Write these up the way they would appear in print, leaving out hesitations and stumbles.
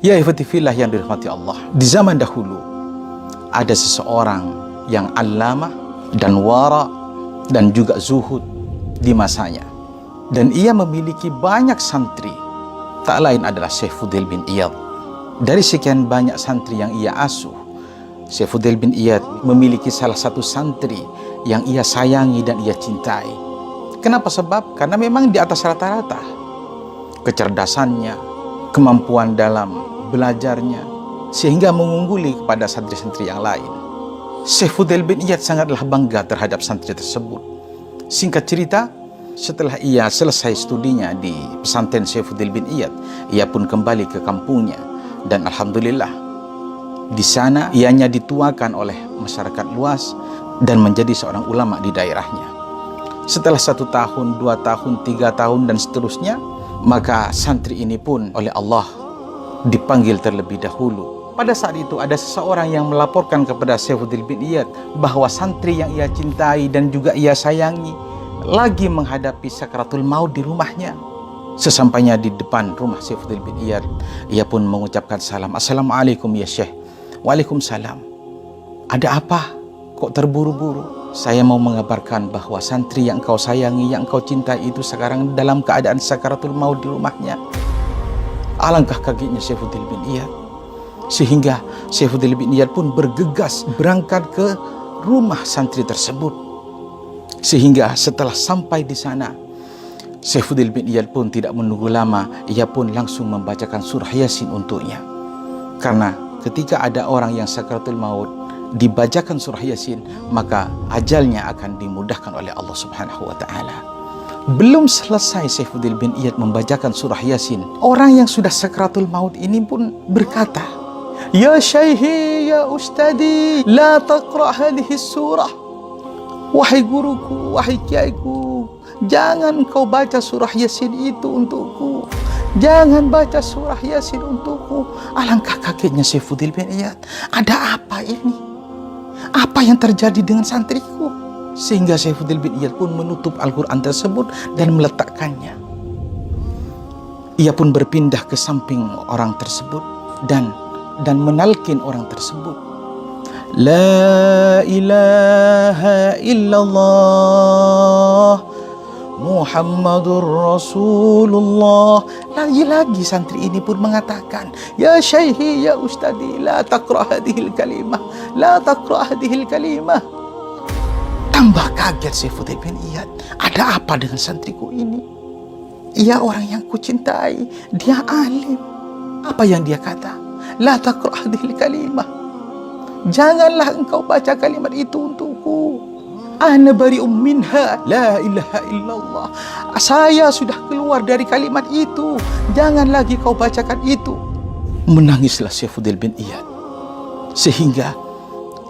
Ya ikhwati fillah yang dirahmati Allah, di zaman dahulu ada seseorang yang allamah dan wara dan juga zuhud di masanya, dan ia memiliki banyak santri. Tak lain adalah Syekh Fudail bin Iyad. Dari sekian banyak santri yang ia asuh, Syekh Fudail bin Iyad memiliki salah satu santri yang ia sayangi dan ia cintai. Kenapa? Sebab karena memang di atas rata-rata kecerdasannya, kemampuan dalam belajarnya, sehingga mengungguli kepada santri-santri yang lain. Syekh Fudail bin Iyad sangatlah bangga terhadap santri tersebut. Singkat cerita, setelah ia selesai studinya di pesantren Syekh Fudail bin Iyad, ia pun kembali ke kampungnya, dan alhamdulillah di sana ianya dituakan oleh masyarakat luas dan menjadi seorang ulama di daerahnya. Setelah 1 tahun, 2 tahun, 3 tahun dan seterusnya, maka santri ini pun oleh Allah dipanggil terlebih dahulu. Pada saat itu ada seseorang yang melaporkan kepada Syekh Fudail bin Iyad bahwa santri yang ia cintai dan juga ia sayangi lagi menghadapi sakaratul maut di rumahnya. Sesampainya di depan rumah Syekh Fudail bin Iyad, ia pun mengucapkan salam. Assalamualaikum ya Syekh. Waalaikumsalam. Ada apa? Kok terburu-buru? Saya mau mengabarkan bahwa santri yang engkau sayangi, yang engkau cintai itu sekarang dalam keadaan sakaratul maut di rumahnya. Alangkah kagetnya Syekh Fudail bin Iyad, sehingga Syekh Fudail bin Iyad pun bergegas berangkat ke rumah santri tersebut. Sehingga setelah sampai di sana, Syekh Fudail bin Iyad pun tidak menunggu lama, ia pun langsung membacakan surah Yasin untuknya. Karena ketika ada orang yang sakaratul maut dibacakan surah Yasin, maka ajalnya akan dimudahkan oleh Allah Subhanahu wa taala. Belum selesai Syekh Fudail bin Iyad membacakan surah Yasin, orang yang sudah sakaratul maut ini pun berkata, "Ya Syekhi, ya Ustadi, la taqra hadhihi surah." Wahai guruku, wahai kiaiku, jangan kau baca surah Yasin itu untukku. Jangan baca surah Yasin untukku. Alangkah kagetnya Syekh Fudail bin Iyad. Ada apa ini? Apa yang terjadi dengan santriku? Sehingga Syekh Fudail bin Iyad pun menutup Al-Quran tersebut dan meletakkannya. Ia pun berpindah ke samping orang tersebut dan menalkin orang tersebut. La ilaha illallah Muhammadur Rasulullah. Lagi-lagi santri ini pun mengatakan, "Ya Syekhi, ya Ustadi, la taqra hadhil kalimah, la taqra hadhil kalimah." Tambah kaget Syekh Fudail bin Iyad. Ada apa dengan santriku ini? Ia orang yang kucintai, dia alim. Apa yang dia kata? La taqra hadhil kalimah. Janganlah engkau baca kalimat itu untukku. Ana bari'um minha, la ilaha illallah. Saya sudah keluar dari kalimat itu. Jangan lagi kau bacakan itu. Menangislah Syekh Fudail bin Iyad. Sehingga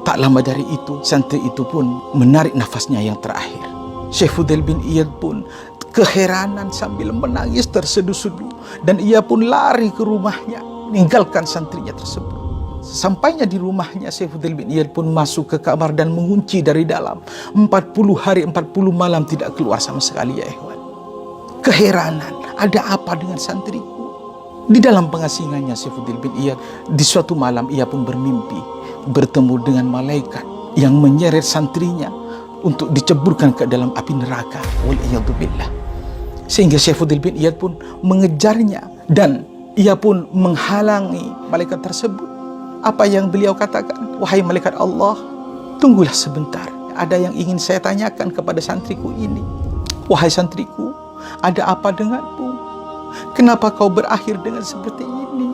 tak lama dari itu, santri itu pun menarik nafasnya yang terakhir. Syekh Fudail bin Iyad pun keheranan sambil menangis terseduh-seduh. Dan ia pun lari ke rumahnya, meninggalkan santrinya tersebut. Sampainya di rumahnya, Syekh Fudail bin Iyad pun masuk ke kamar dan mengunci dari dalam. 40 hari 40 malam tidak keluar sama sekali ya ikhwan. Keheranan, ada apa dengan santriku? Di dalam pengasingannya Syekh Fudail bin Iyad, di suatu malam ia pun bermimpi bertemu dengan malaikat yang menyeret santrinya untuk diceburkan ke dalam api neraka. Wal'iyadzubillah. Sehingga Syekh Fudail bin Iyad pun mengejarnya dan ia pun menghalangi malaikat tersebut. Apa yang beliau katakan? Wahai malaikat Allah, tunggulah sebentar. Ada yang ingin saya tanyakan kepada santriku ini. Wahai santriku, ada apa denganmu? Kenapa kau berakhir dengan seperti ini?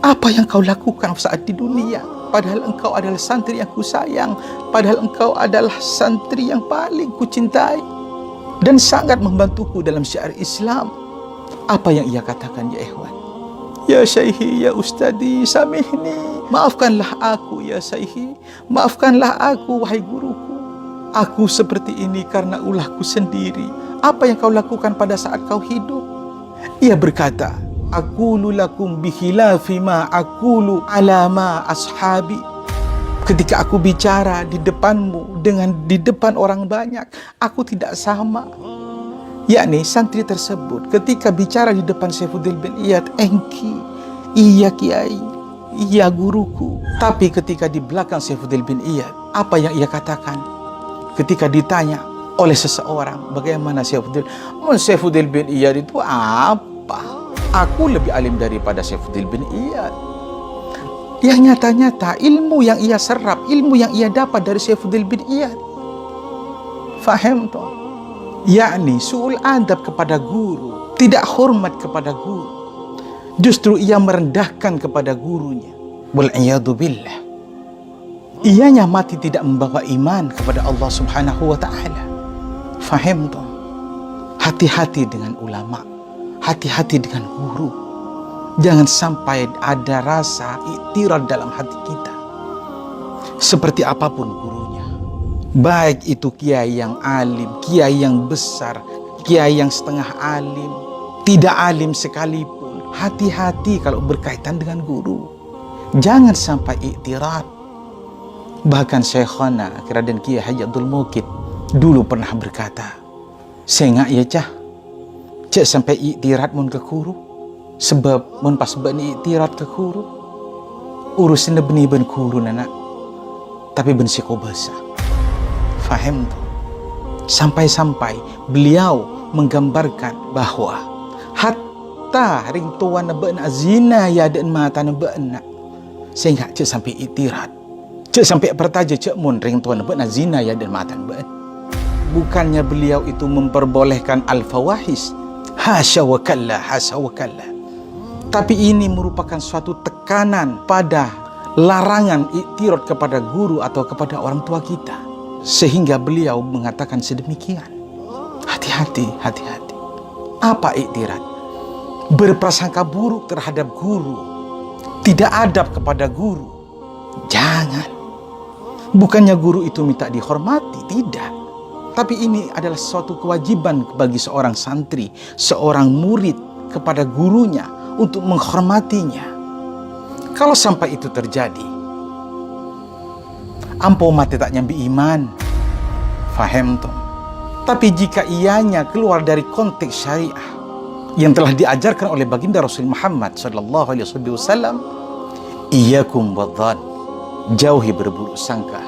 Apa yang kau lakukan saat di dunia? Padahal engkau adalah santri yang kusayang. Padahal engkau adalah santri yang paling kucintai dan sangat membantuku dalam syiar Islam. Apa yang ia katakan ya ikhwan? Ya Syekhi, ya Ustadi, samihni. Maafkanlah aku ya Syekhi. Maafkanlah aku wahai guruku. Aku seperti ini karena ulahku sendiri. Apa yang kau lakukan pada saat kau hidup? Ia berkata, aqulu lakum bikhilafi ma aqulu ala ma ashabi. Ketika aku bicara di depanmu dengan di depan orang banyak, aku tidak sama. Yakni santri tersebut ketika bicara di depan Syekh Fudail bin Iyad engki, iya kiai, iya guruku. Tapi ketika di belakang Saifuddin bin Iyad, apa yang ia katakan? Ketika ditanya oleh seseorang, bagaimana Saifuddin? Saifuddin bin Iyad itu apa? Aku lebih alim daripada Saifuddin bin Iyad. Yang nyata-nyata ilmu yang ia serap, ilmu yang ia dapat dari Saifuddin bin Iyad. Faham toh? Yakni su'ul adab kepada guru, tidak hormat kepada guru. Justru ia merendahkan kepada gurunya. Wal'iyadu billah. Ianya mati tidak membawa iman kepada Allah Subhanahu wa ta'ala. Faham toh? Hati-hati dengan ulama, hati-hati dengan guru. Jangan sampai ada rasa iktirad dalam hati kita. Seperti apapun gurunya, baik itu kiai yang alim, kiai yang besar, kiai yang setengah alim, tidak alim sekalipun, hati-hati kalau berkaitan dengan guru. Jangan sampai iktirad. Bahkan Syekhana Raden Kiai Haji Abdul Muqid dulu pernah berkata, "Sengak ya cah, cek sampai iktirad mun ke guru. Sebab mun pas bani iktirad ke guru, urusin benih ben guru nana, tapi ben siko basah." Faham tuh? Sampai-sampai beliau menggambarkan bahwa hatta ring tuan ben azina ya den mata ben, sehingga cek sampai iktirad, cek sampai pertaja cek mun ring tuan ben azina ya den mata ben. Bukannya beliau itu memperbolehkan al-fawahis, hasya wa kalla, hasya wa kalla. Tapi ini merupakan suatu tekanan pada larangan iktirad kepada guru atau kepada orang tua kita. Sehingga beliau mengatakan sedemikian. Hati-hati, hati-hati. Apa iktirad? Berprasangka buruk terhadap guru. Tidak adab kepada guru. Jangan. Bukannya guru itu minta dihormati, tidak. Tapi ini adalah suatu kewajiban bagi seorang santri, seorang murid kepada gurunya untuk menghormatinya. Kalau sampai itu terjadi, ampo mati tak nyambi iman. Faham toh? Tapi jika ianya keluar dari konteks syariah yang telah diajarkan oleh baginda Rasul Muhammad sallallahu alaihi wasallam, iyyakum wadzan, jauhi berburuk sangka,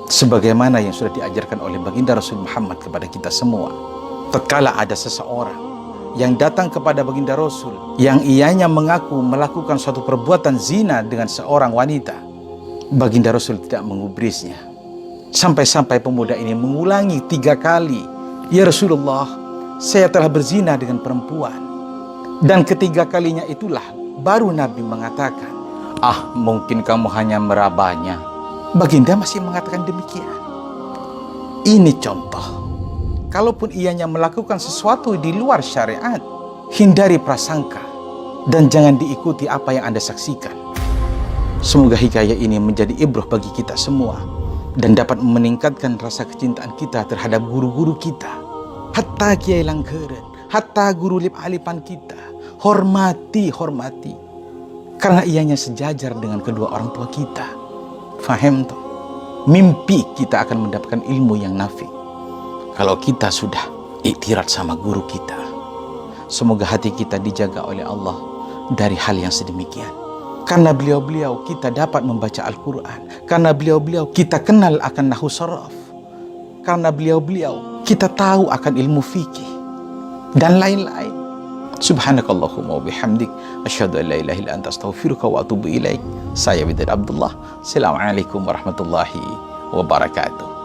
sebagaimana yang sudah diajarkan oleh baginda Rasul Muhammad kepada kita semua. Tatkala ada seseorang yang datang kepada baginda Rasul, yang ianya mengaku melakukan suatu perbuatan zina dengan seorang wanita, baginda Rasul tidak mengubrisnya. Sampai-sampai pemuda ini mengulangi 3 kali, "Ya Rasulullah, saya telah berzina dengan perempuan." Dan ketiga kalinya itulah baru Nabi mengatakan, "Ah, mungkin kamu hanya merabanya." Baginda masih mengatakan demikian. Ini contoh. Kalaupun ianya melakukan sesuatu di luar syariat, hindari prasangka dan jangan diikuti apa yang Anda saksikan. Semoga hikayat ini menjadi ibrah bagi kita semua dan dapat meningkatkan rasa kecintaan kita terhadap guru-guru kita. Hatta kiai langgeren, hatta guru lip-alipan kita, hormati. Karena ianya sejajar dengan kedua orang tua kita. Faham toh? Mimpi kita akan mendapatkan ilmu yang nafi kalau kita sudah iktirad sama guru kita. Semoga hati kita dijaga oleh Allah dari hal yang sedemikian. Karena beliau-beliau kita dapat membaca Al-Quran. Karena beliau-beliau kita kenal akan nahwu sharaf. Karena beliau-beliau kita tahu akan ilmu fikih dan lain-lain. Subhanakallahumma wa bihamdik, asyhadu an la ilaha illa anta, astaghfiruka wa atubu ilaik. Saya Widad Abdullah. Assalamualaikum warahmatullahi wabarakatuh.